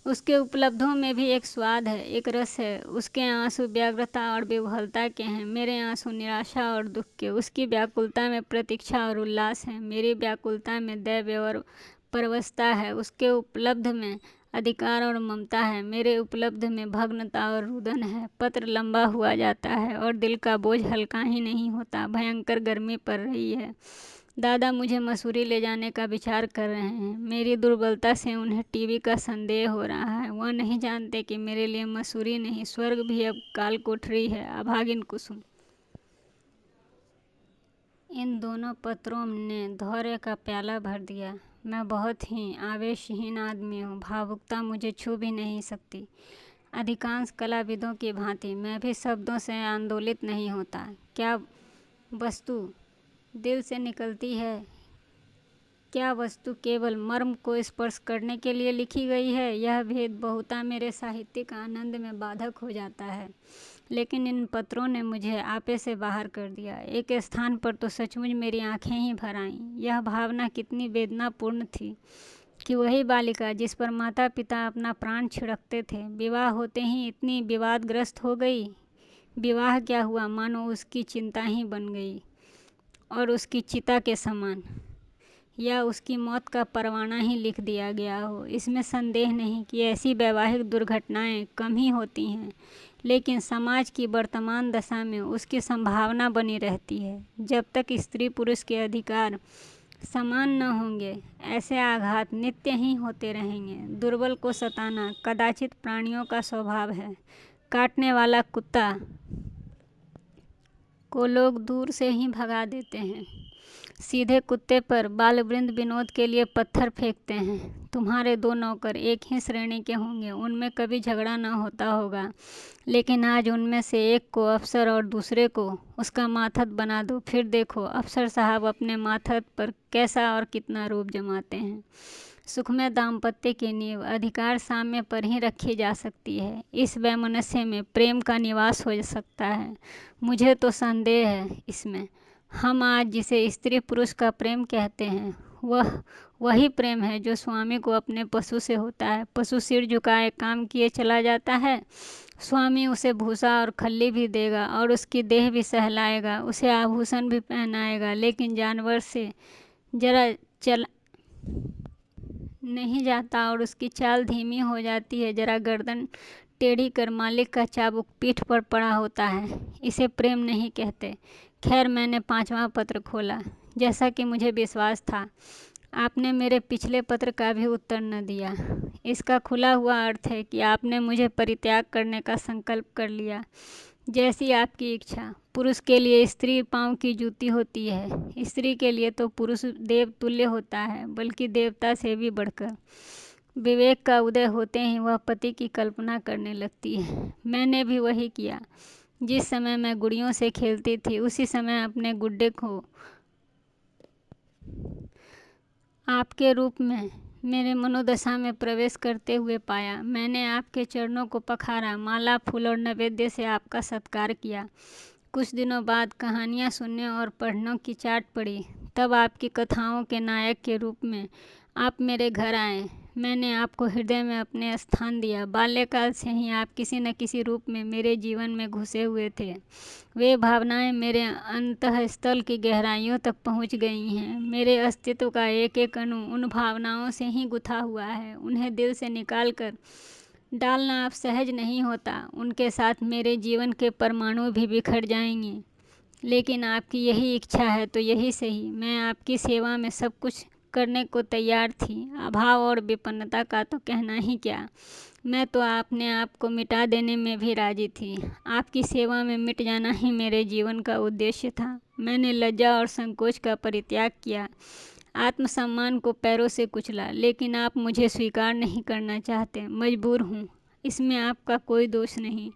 उसके उपलब्धों में भी एक स्वाद है, एक रस है। उसके आंसू व्यग्रता और विह्वलता के हैं, मेरे आंसू निराशा और दुख के। उसकी व्याकुलता में प्रतीक्षा और उल्लास है, मेरी व्याकुलता में दैव्य और परवशता है। उसके उपलब्ध में अधिकार और ममता है, मेरे उपलब्ध में भग्नता और रुदन है। पत्र लंबा हुआ जाता है और दिल का बोझ हल्का ही नहीं होता। भयंकर गर्मी पड़ रही है। दादा मुझे मसूरी ले जाने का विचार कर रहे हैं। मेरी दुर्बलता से उन्हें टीबी का संदेह हो रहा है। वह नहीं जानते कि मेरे लिए मसूरी नहीं, स्वर्ग भी अब काल कोठरी है। अभागिन कुसुम। इन दोनों पत्रों ने धैर्य का प्याला भर दिया। मैं बहुत ही आवेशहीन आदमी हूँ, भावुकता मुझे छू भी नहीं सकती। अधिकांश कलाविदों की भांति मैं भी शब्दों से आंदोलित नहीं होता। क्या वस्तु दिल से निकलती है, क्या वस्तु केवल मर्म को स्पर्श करने के लिए लिखी गई है? यह भेद बहुता मेरे साहित्यिक आनंद में बाधक हो जाता है, लेकिन इन पत्रों ने मुझे आपे से बाहर कर दिया। एक स्थान पर तो सचमुच मेरी आंखें ही भर आईं। यह भावना कितनी वेदनापूर्ण थी कि वही बालिका जिस पर माता पिता अपना प्राण छिड़कते थे, विवाह होते ही इतनी विवादग्रस्त हो गई। विवाह क्या हुआ, मानो उसकी चिंता ही बन गई और उसकी चिता के समान, या उसकी मौत का परवाना ही लिख दिया गया हो। इसमें संदेह नहीं कि ऐसी वैवाहिक दुर्घटनाएं कम ही होती हैं, लेकिन समाज की वर्तमान दशा में उसकी संभावना बनी रहती है। जब तक स्त्री पुरुष के अधिकार समान न होंगे, ऐसे आघात नित्य ही होते रहेंगे। दुर्बल को सताना कदाचित प्राणियों का स्वभाव है। काटने वाला कुत्ता को लोग दूर से ही भगा देते हैं। सीधे कुत्ते पर बालवृंद विनोद के लिए पत्थर फेंकते हैं। तुम्हारे दो नौकर एक ही श्रेणी के होंगे, उनमें कभी झगड़ा न होता होगा, लेकिन आज उनमें से एक को अफसर और दूसरे को उसका माथत बना दो, फिर देखो अफसर साहब अपने माथत पर कैसा और कितना रूप जमाते हैं। सुखमय दाम्पत्य की नींव अधिकार साम्य पर ही रखी जा सकती है। इस वैमनस्य में प्रेम का निवास हो सकता है। मुझे तो संदेह है इसमें। हम आज जिसे स्त्री पुरुष का प्रेम कहते हैं, वह वही प्रेम है जो स्वामी को अपने पशु से होता है। पशु सिर झुकाए काम किए चला जाता है, स्वामी उसे भूसा और खल्ली भी देगा और उसकी देह भी सहलाएगा, उसे आभूषण भी पहनाएगा, लेकिन जानवर से जरा चल नहीं जाता और उसकी चाल धीमी हो जाती है। जरा गर्दन टेढ़ी कर मालिक का चाबुक पीठ पर पड़ा होता है। इसे प्रेम नहीं कहते। खैर, मैंने 5वां पत्र खोला। जैसा कि मुझे विश्वास था, आपने मेरे पिछले पत्र का भी उत्तर न दिया। इसका खुला हुआ अर्थ है कि आपने मुझे परित्याग करने का संकल्प कर लिया। जैसी आपकी इच्छा। पुरुष के लिए स्त्री पाँव की जूती होती है, स्त्री के लिए तो पुरुष देव तुल्य होता है, बल्कि देवता से भी बढ़कर। विवेक का उदय होते ही वह पति की कल्पना करने लगती है। मैंने भी वही किया। जिस समय मैं गुड़ियों से खेलती थी, उसी समय अपने गुड्डे को आपके रूप में मेरे मनोदशा में प्रवेश करते हुए पाया। मैंने आपके चरणों को पखारा, माला फूल और नैवेद्य से आपका सत्कार किया। कुछ दिनों बाद कहानियाँ सुनने और पढ़ने की चाट पड़ी। तब आपकी कथाओं के नायक के रूप में आप मेरे घर आए। मैंने आपको हृदय में अपने स्थान दिया। बाल्यकाल से ही आप किसी न किसी रूप में मेरे जीवन में घुसे हुए थे। वे भावनाएं मेरे अंतःस्थल की गहराइयों तक पहुंच गई हैं। मेरे अस्तित्व का एक एक अणु उन भावनाओं से ही गुथा हुआ है। उन्हें दिल से निकाल कर डालना अब सहज नहीं होता। उनके साथ मेरे जीवन के परमाणु भी बिखर जाएंगे, लेकिन आपकी यही इच्छा है तो यही सही। मैं आपकी सेवा में सब कुछ करने को तैयार थी। अभाव और विपन्नता का तो कहना ही क्या, मैं तो अपने आप को मिटा देने में भी राजी थी। आपकी सेवा में मिट जाना ही मेरे जीवन का उद्देश्य था। मैंने लज्जा और संकोच का परित्याग किया, आत्मसम्मान को पैरों से कुचला, लेकिन आप मुझे स्वीकार नहीं करना चाहते। मजबूर हूँ, इसमें आपका कोई दोष नहीं।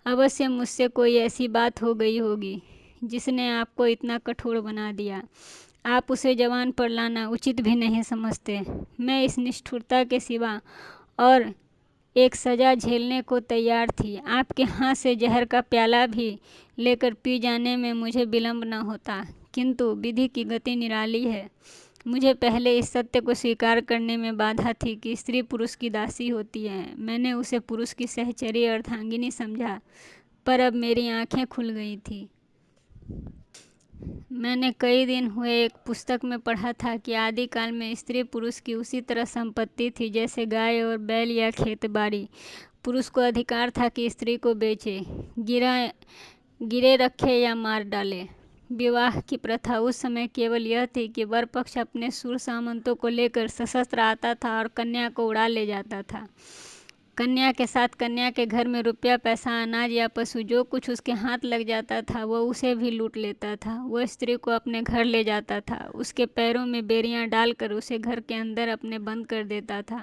अवश्य मुझसे कोई ऐसी बात हो गई होगी जिसने आपको इतना कठोर बना दिया। आप उसे जवान पर लाना उचित भी नहीं समझते। मैं इस निष्ठुरता के सिवा और एक सज़ा झेलने को तैयार थी। आपके हाथ से जहर का प्याला भी लेकर पी जाने में मुझे विलंब न होता, किंतु विधि की गति निराली है। मुझे पहले इस सत्य को स्वीकार करने में बाधा थी कि स्त्री पुरुष की दासी होती है। मैंने उसे पुरुष की सहचरी अर्धांगिनी समझा, पर अब मेरी आंखें खुल गई थी। मैंने कई दिन हुए एक पुस्तक में पढ़ा था कि आदिकाल में स्त्री पुरुष की उसी तरह संपत्ति थी जैसे गाय और बैल या खेत बाड़ी। पुरुष को अधिकार था कि स्त्री को बेचे, गिरे रखे या मार डाले। विवाह की प्रथा उस समय केवल यह थी कि वर पक्ष अपने सूर सामंतों को लेकर सशस्त्र आता था और कन्या को उड़ा ले जाता था। कन्या के साथ कन्या के घर में रुपया पैसा अनाज या पशु जो कुछ उसके हाथ लग जाता था वह उसे भी लूट लेता था। वह स्त्री को अपने घर ले जाता था, उसके पैरों में बेड़ियां डालकर उसे घर के अंदर अपने बंद कर देता था।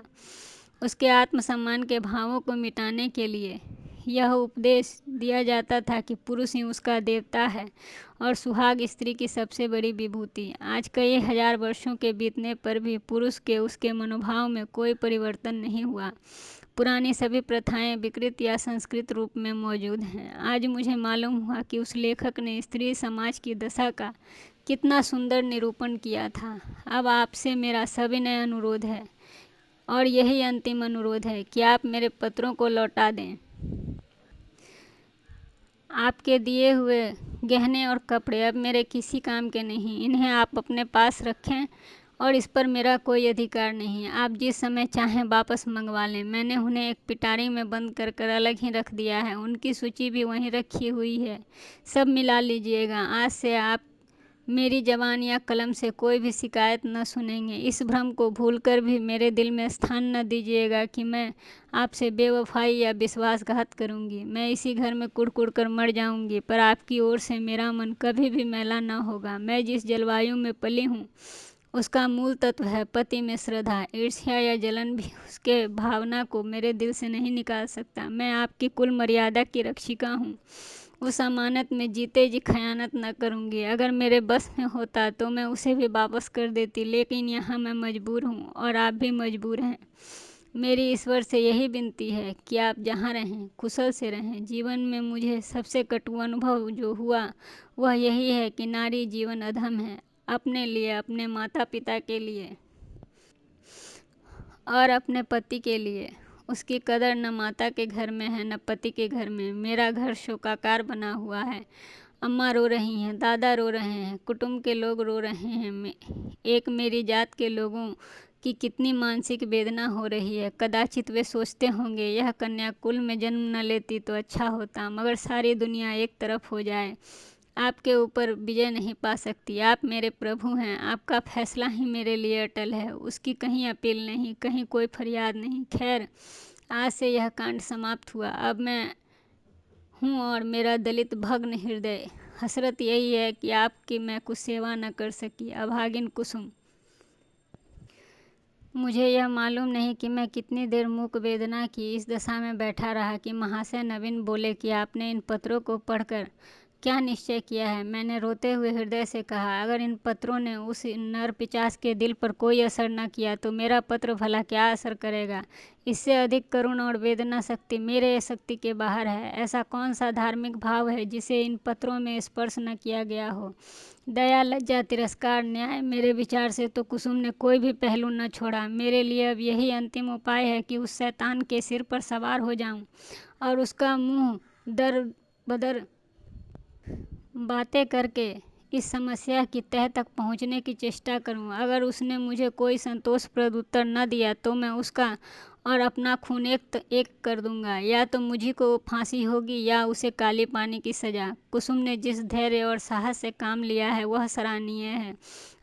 उसके आत्मसम्मान के भावों को मिटाने के लिए यह उपदेश दिया जाता था कि पुरुष ही उसका देवता है और सुहाग स्त्री की सबसे बड़ी विभूति। आज कई हजार वर्षों के बीतने पर भी पुरुष के उसके मनोभाव में कोई परिवर्तन नहीं हुआ। पुरानी सभी प्रथाएं विकृत या संस्कृत रूप में मौजूद हैं। आज मुझे मालूम हुआ कि उस लेखक ने स्त्री समाज की दशा का कितना सुंदर निरूपण किया था। अब आपसे मेरा सविनय अनुरोध है और यही अंतिम अनुरोध है कि आप मेरे पत्रों को लौटा दें। आपके दिए हुए गहने और कपड़े अब मेरे किसी काम के नहीं। इन्हें आप अपने पास रखें और इस पर मेरा कोई अधिकार नहीं। आप जिस समय चाहें वापस मंगवा लें। मैंने उन्हें एक पिटारी में बंद कर कर अलग ही रख दिया है। उनकी सूची भी वहीं रखी हुई है। सब मिला लीजिएगा। आज से आप मेरी ज़बान या कलम से कोई भी शिकायत न सुनेंगे। इस भ्रम को भूलकर भी मेरे दिल में स्थान न दीजिएगा कि मैं आपसे बेवफाई या विश्वासघात करूंगी। मैं इसी घर में कुड़ कर मर जाऊंगी, पर आपकी ओर से मेरा मन कभी भी मैला न होगा। मैं जिस जलवायु में पली हूँ उसका मूल तत्व है पति में श्रद्धा। ईर्ष्या या जलन भी उसके भावना को मेरे दिल से नहीं निकाल सकता। मैं आपकी कुल मर्यादा की रक्षिका हूँ। उस अमानत में जीते जी खयानत न करूँगी। अगर मेरे बस में होता तो मैं उसे भी वापस कर देती, लेकिन यहाँ मैं मजबूर हूँ और आप भी मजबूर हैं। मेरी ईश्वर से यही विनती है कि आप जहाँ रहें कुशल से रहें। जीवन में मुझे सबसे कटु अनुभव जो हुआ वह यही है कि नारी जीवन अधम है। अपने लिए, अपने माता पिता के लिए और अपने पति के लिए उसकी कदर न माता के घर में है न पति के घर में। मेरा घर शोकाकार बना हुआ है। अम्मा रो रही हैं, दादा रो रहे हैं, कुटुंब के लोग रो रहे हैं। एक मेरी जात के लोगों की कितनी मानसिक वेदना हो रही है। कदाचित वे सोचते होंगे यह कन्या कुल में जन्म न लेती तो अच्छा होता, मगर सारी दुनिया एक तरफ हो जाए आपके ऊपर विजय नहीं पा सकती। आप मेरे प्रभु हैं। आपका फैसला ही मेरे लिए अटल है। उसकी कहीं अपील नहीं, कहीं कोई फरियाद नहीं। खैर, आज से यह कांड समाप्त हुआ। अब मैं हूँ और मेरा दलित भग्न हृदय। हसरत यही है कि आपकी मैं कुछ सेवा न कर सकी। अभागिन कुसुम। मुझे यह मालूम नहीं कि मैं कितनी देर मूक वेदना की इस दशा में बैठा रहा कि महाशय नवीन बोले कि आपने इन पत्रों को पढ़कर क्या निश्चय किया है। मैंने रोते हुए हृदय से कहा, अगर इन पत्रों ने उस नर पिशाच के दिल पर कोई असर न किया तो मेरा पत्र भला क्या असर करेगा। इससे अधिक करुण और वेदना शक्ति मेरे शक्ति के बाहर है। ऐसा कौन सा धार्मिक भाव है जिसे इन पत्रों में स्पर्श न किया गया हो। दया, लज्जा, तिरस्कार, न्याय, मेरे विचार से तो कुसुम ने कोई भी पहलू न छोड़ा। मेरे लिए अब यही अंतिम उपाय है कि उस शैतान के सिर पर सवार हो जाऊं और उसका मुंह दर बदर बातें करके इस समस्या की तह तक पहुंचने की चेष्टा करूं। अगर उसने मुझे कोई संतोषप्रद उत्तर न दिया तो मैं उसका और अपना खून एक कर दूंगा। या तो मुझी को फांसी होगी या उसे काले पानी की सजा। कुसुम ने जिस धैर्य और साहस से काम लिया है वह सराहनीय है।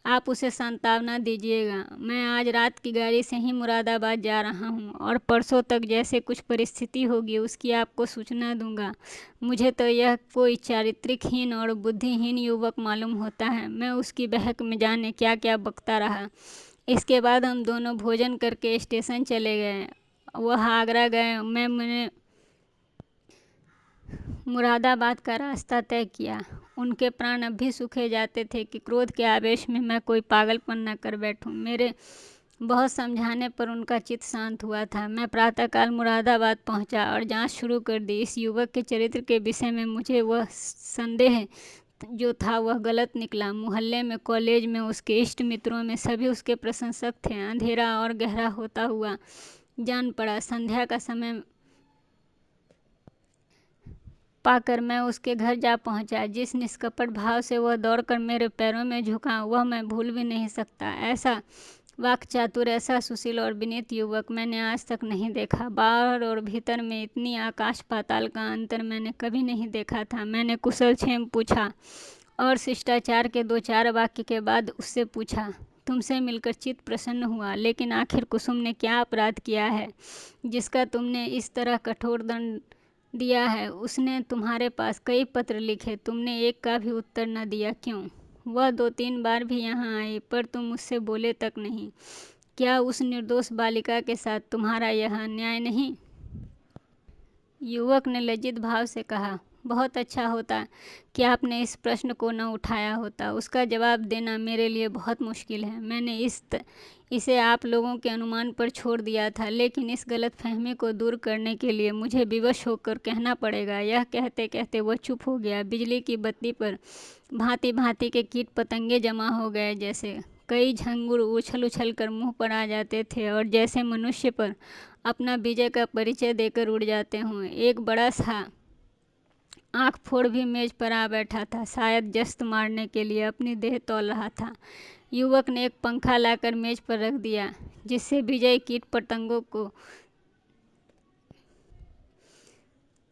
आप उसे सांत्वना दीजिएगा। मैं आज रात की गाड़ी से ही मुरादाबाद जा रहा हूँ और परसों तक जैसे कुछ परिस्थिति होगी उसकी आपको सूचना दूंगा। मुझे तो यह कोई चारित्रिकहीन और बुद्धिहीन युवक मालूम होता है। मैं उसकी बहक में जाने क्या क्या बकता रहा। इसके बाद हम दोनों भोजन करके स्टेशन चले गए। वह आगरा गए। मैंने मुरादाबाद का रास्ता तय किया। उनके प्राण अब भी सूखे जाते थे कि क्रोध के आवेश में मैं कोई पागलपन न कर बैठूं। मेरे बहुत समझाने पर उनका चित्त शांत हुआ था। मैं प्रातःकाल मुरादाबाद पहुंचा और जांच शुरू कर दी। इस युवक के चरित्र के विषय में मुझे वह संदेह जो था वह गलत निकला। मोहल्ले में, कॉलेज में, उसके इष्ट मित्रों में सभी उसके प्रशंसक थे। अंधेरा और गहरा होता हुआ जान पड़ा। संध्या का समय पाकर मैं उसके घर जा पहुंचा। जिस निष्कपट भाव से वह दौड़कर मेरे पैरों में झुका वह मैं भूल भी नहीं सकता। ऐसा वाक्चातुर, ऐसा सुशील और विनीत युवक मैंने आज तक नहीं देखा। बाहर और भीतर में इतनी आकाश पाताल का अंतर मैंने कभी नहीं देखा था। मैंने कुशल क्षेम पूछा और शिष्टाचार के 2-4 वाक्य के बाद उससे पूछा, तुमसे मिलकर चित्त प्रसन्न हुआ, लेकिन आखिर कुसुम ने क्या अपराध किया है जिसका तुमने इस तरह कठोर दंड दिया है? उसने तुम्हारे पास कई पत्र लिखे, तुमने एक का भी उत्तर न दिया, क्यों? वह 2-3 बार भी यहाँ आई, पर तुम उससे बोले तक नहीं। क्या उस निर्दोष बालिका के साथ तुम्हारा यह अन्याय नहीं? युवक ने लज्जित भाव से कहा, बहुत अच्छा होता कि आपने इस प्रश्न को न उठाया होता। उसका जवाब देना मेरे लिए बहुत मुश्किल है। मैंने इसे आप लोगों के अनुमान पर छोड़ दिया था, लेकिन इस गलतफहमी को दूर करने के लिए मुझे विवश होकर कहना पड़ेगा। यह कहते कहते वह चुप हो गया। बिजली की बत्ती पर भांति भांति के कीट पतंगे जमा हो गए, जैसे कई झंगुर उछल उछल कर मुंह पर आ जाते थे और जैसे मनुष्य पर अपना विजय का परिचय देकर उड़ जाते हों। एक बड़ा सा आँख फोड़ भी मेज पर आ बैठा था, शायद जस्त मारने के लिए अपनी देह तौल रहा था। युवक ने एक पंखा लाकर मेज पर रख दिया, जिससे विजयी कीट पतंगों को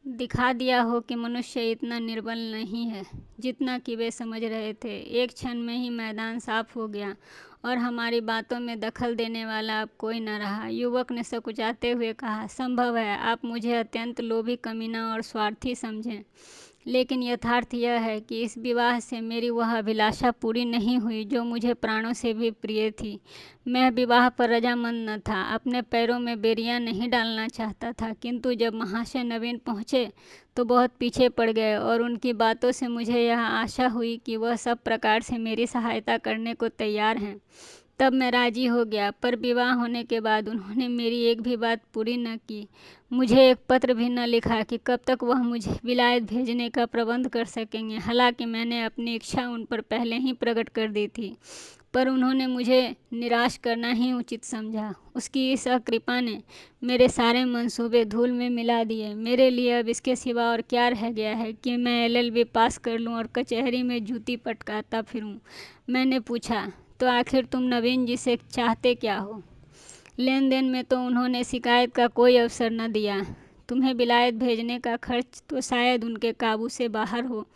दिखा दिया हो कि मनुष्य इतना निर्बल नहीं है जितना कि वे समझ रहे थे। एक क्षण में ही मैदान साफ हो गया और हमारी बातों में दखल देने वाला अब कोई न रहा। युवक ने सकुचाते हुए कहा, संभव है आप मुझे अत्यंत लोभी, कमीना और स्वार्थी समझें, लेकिन यथार्थ यह है कि इस विवाह से मेरी वह अभिलाषा पूरी नहीं हुई जो मुझे प्राणों से भी प्रिय थी। मैं विवाह पर रजामंद न था, अपने पैरों में बेरियां नहीं डालना चाहता था, किंतु जब महाशय नवीन पहुँचे तो बहुत पीछे पड़ गए और उनकी बातों से मुझे यह आशा हुई कि वह सब प्रकार से मेरी सहायता करने को तैयार हैं। तब मैं राजी हो गया, पर विवाह होने के बाद उन्होंने मेरी एक भी बात पूरी न की। मुझे एक पत्र भी न लिखा कि कब तक वह मुझे विलायत भेजने का प्रबंध कर सकेंगे। हालांकि मैंने अपनी इच्छा उन पर पहले ही प्रकट कर दी थी, पर उन्होंने मुझे निराश करना ही उचित समझा। उसकी इस अकृपा ने मेरे सारे मंसूबे धूल में मिला दिए। मेरे लिए अब इसके सिवा और क्या रह गया है कि मैं LLB पास कर लूं और कचहरी में जूती पटकाता फिरूं। मैंने पूछा, तो आखिर तुम नवीन जी से चाहते क्या हो? लेन देन में तो उन्होंने शिकायत का कोई अवसर न दिया। तुम्हें विलायत भेजने का खर्च तो शायद उनके काबू से बाहर हो।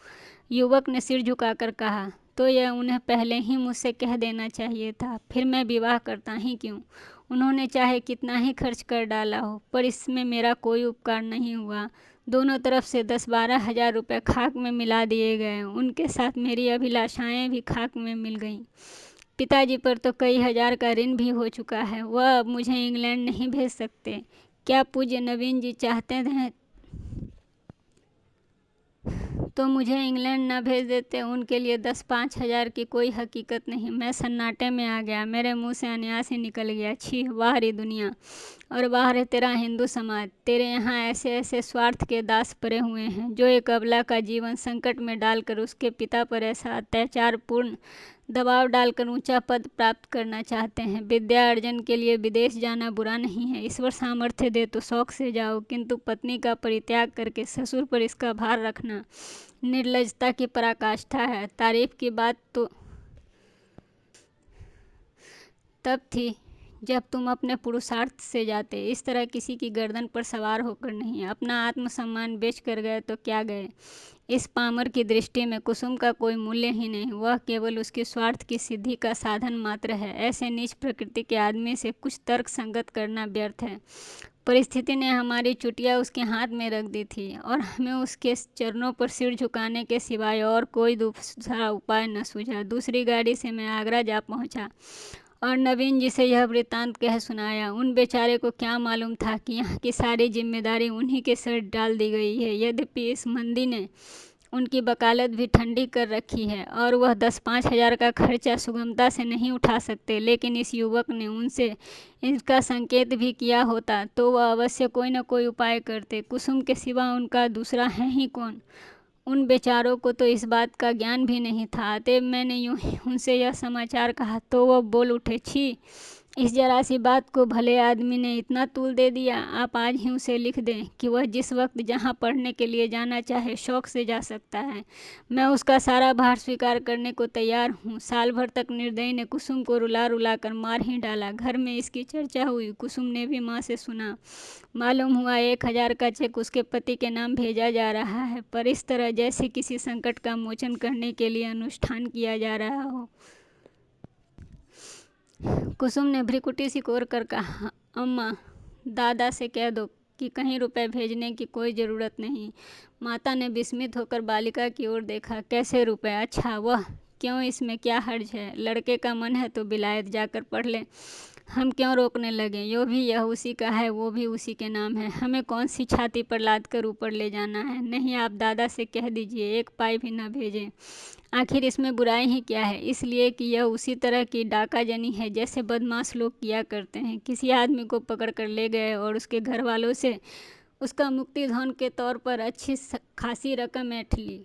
युवक ने सिर झुकाकर कहा, तो यह उन्हें पहले ही मुझसे कह देना चाहिए था, फिर मैं विवाह करता ही क्यों? उन्होंने चाहे कितना ही खर्च कर डाला हो, पर इसमें मेरा कोई उपकार नहीं हुआ। दोनों तरफ से 10-12 हजार रुपये खाक में मिला दिए गए। उनके साथ मेरी अभिलाषाएं भी खाक में मिल गईं। पिताजी पर तो कई हजार का ऋण भी हो चुका है। वह अब मुझे इंग्लैंड नहीं भेज सकते। क्या पूज्य नवीन जी चाहते हैं तो मुझे इंग्लैंड न भेज देते। उनके लिए 10-5 हजार की कोई हकीकत नहीं। मैं सन्नाटे में आ गया। मेरे मुंह से अनायास ही निकल गया, छी, वाह रे दुनिया और वाह रे तेरा हिंदू समाज। तेरे यहाँ ऐसे ऐसे स्वार्थ के दास पड़े हुए हैं जो एक अबला का जीवन संकट में डालकर उसके पिता पर ऐसा अत्याचारपूर्ण दबाव डालकर ऊंचा पद प्राप्त करना चाहते हैं। विद्या अर्जन के लिए विदेश जाना बुरा नहीं है। ईश्वर सामर्थ्य दे तो शौक से जाओ, किंतु पत्नी का परित्याग करके ससुर पर इसका भार रखना निर्लजता की पराकाष्ठा है। तारीफ की बात तो तब थी जब तुम अपने पुरुषार्थ से जाते, इस तरह किसी की गर्दन पर सवार होकर नहीं। अपना आत्मसम्मान बेच कर गए तो क्या गए? इस पामर की दृष्टि में कुसुम का कोई मूल्य ही नहीं। वह केवल उसके स्वार्थ की सिद्धि का साधन मात्र है। ऐसे नीच प्रकृति के आदमी से कुछ तर्क संगत करना व्यर्थ है। परिस्थिति ने हमारी चुटिया उसके हाथ में रख दी थी और हमें उसके चरणों पर सिर झुकाने के सिवाय और कोई दूसरा उपाय न सूझा। दूसरी गाड़ी से मैं आगरा जा पहुंचा और नवीन जी से यह वृत्तांत कह सुनाया। उन बेचारे को क्या मालूम था कि यहाँ की सारी जिम्मेदारी उन्हीं के सर डाल दी गई है। यद्यपि इस मंदी ने उनकी वकालत भी ठंडी कर रखी है और वह 10-5 हजार का खर्चा सुगमता से नहीं उठा सकते, लेकिन इस युवक ने उनसे इसका संकेत भी किया होता तो वह अवश्य कोई न कोई उपाय करते। कुसुम के सिवा उनका दूसरा है ही कौन? उन बेचारों को तो इस बात का ज्ञान भी नहीं था। अतएव मैंने यूं ही उनसे यह समाचार कहा तो वह बोल उठे, छी, इस जरा सी बात को भले आदमी ने इतना तूल दे दिया। आप आज ही उसे लिख दें कि वह जिस वक्त जहाँ पढ़ने के लिए जाना चाहे शौक से जा सकता है। मैं उसका सारा भार स्वीकार करने को तैयार हूँ। साल भर तक निर्दयी ने कुसुम को रुला रुला कर मार ही डाला। घर में इसकी चर्चा हुई। कुसुम ने भी माँ से सुना। मालूम हुआ 1,000 का चेक उसके पति के नाम भेजा जा रहा है, पर इस तरह जैसे किसी संकट का मोचन करने के लिए अनुष्ठान किया जा रहा हो। कुसुम ने भ्रिकुटी सिकोड़ कर कहा, अम्मा, दादा से कह दो कि कहीं रुपए भेजने की कोई ज़रूरत नहीं। माता ने विस्मित होकर बालिका की ओर देखा। कैसे रुपए? अच्छा, वह क्यों, इसमें क्या हर्ज है? लड़के का मन है तो विलायत जाकर पढ़ ले। हम क्यों रोकने लगे? यो भी यह उसी का है, वो भी उसी के नाम है। हमें कौन सी छाती पर लाद कर ऊपर ले जाना है? नहीं, आप दादा से कह दीजिए, एक पाई भी न भेजें। आखिर इसमें बुराई ही क्या है? इसलिए कि यह उसी तरह की डाकाजनी है जैसे बदमाश लोग किया करते हैं। किसी आदमी को पकड़ कर ले गए और उसके घर वालों से उसका मुक्ति धन के तौर पर अच्छी खासी रकम ऐंठ ली।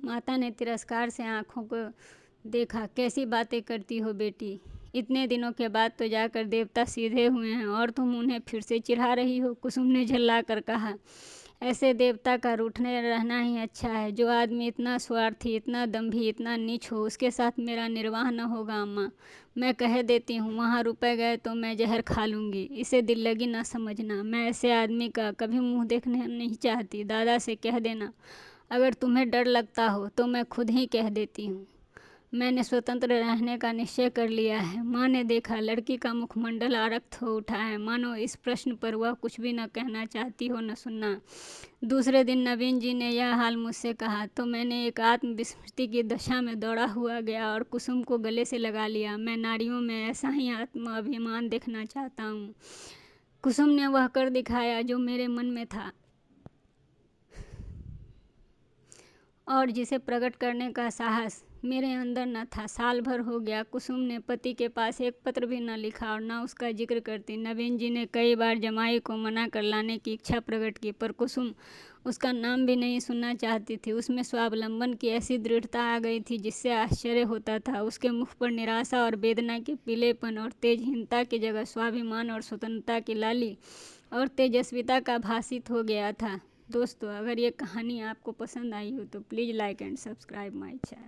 माता ने तिरस्कार से आंखों को देखा। कैसी बातें करती हो बेटी? इतने दिनों के बाद तो जाकर देवता सीधे हुए हैं और तुम उन्हें फिर से चिढ़ा रही हो। कुसुम ने झल्ला कर कहा, ऐसे देवता का रूठने रहना ही अच्छा है। जो आदमी इतना स्वार्थी, इतना दम्भी, इतना नीच हो, उसके साथ मेरा निर्वाह न होगा अम्मा। मैं कह देती हूँ, वहाँ रुपए गए तो मैं जहर खा लूँगी। इसे दिल लगी ना समझना। मैं ऐसे आदमी का कभी मुँह देखने नहीं चाहती। दादा से कह देना। अगर तुम्हें डर लगता हो तो मैं खुद ही कह देती हूँ। मैंने स्वतंत्र रहने का निश्चय कर लिया है। माँ ने देखा, लड़की का मुखमंडल आरक्त हो उठा है, मानो इस प्रश्न पर वह कुछ भी न कहना चाहती हो न सुनना। दूसरे दिन नवीन जी ने यह हाल मुझसे कहा तो मैंने एक आत्मविस्मृति की दशा में दौड़ा हुआ गया और कुसुम को गले से लगा लिया। मैं नारियों में ऐसा ही आत्माभिमान देखना चाहता हूँ। कुसुम ने वह कर दिखाया जो मेरे मन में था और जिसे प्रकट करने का साहस मेरे अंदर न था। साल भर हो गया, कुसुम ने पति के पास एक पत्र भी न लिखा और न उसका जिक्र करती। नवीन जी ने कई बार जमाई को मना कर लाने की इच्छा प्रकट की, पर कुसुम उसका नाम भी नहीं सुनना चाहती थी। उसमें स्वावलंबन की ऐसी दृढ़ता आ गई थी जिससे आश्चर्य होता था। उसके मुख पर निराशा और वेदना के पीलेपन और तेजहीनता की जगह स्वाभिमान और स्वतंत्रता की लाली और तेजस्विता का भासित हो गया था। दोस्तों, अगर ये कहानी आपको पसंद आई हो तो please like and subscribe my channel.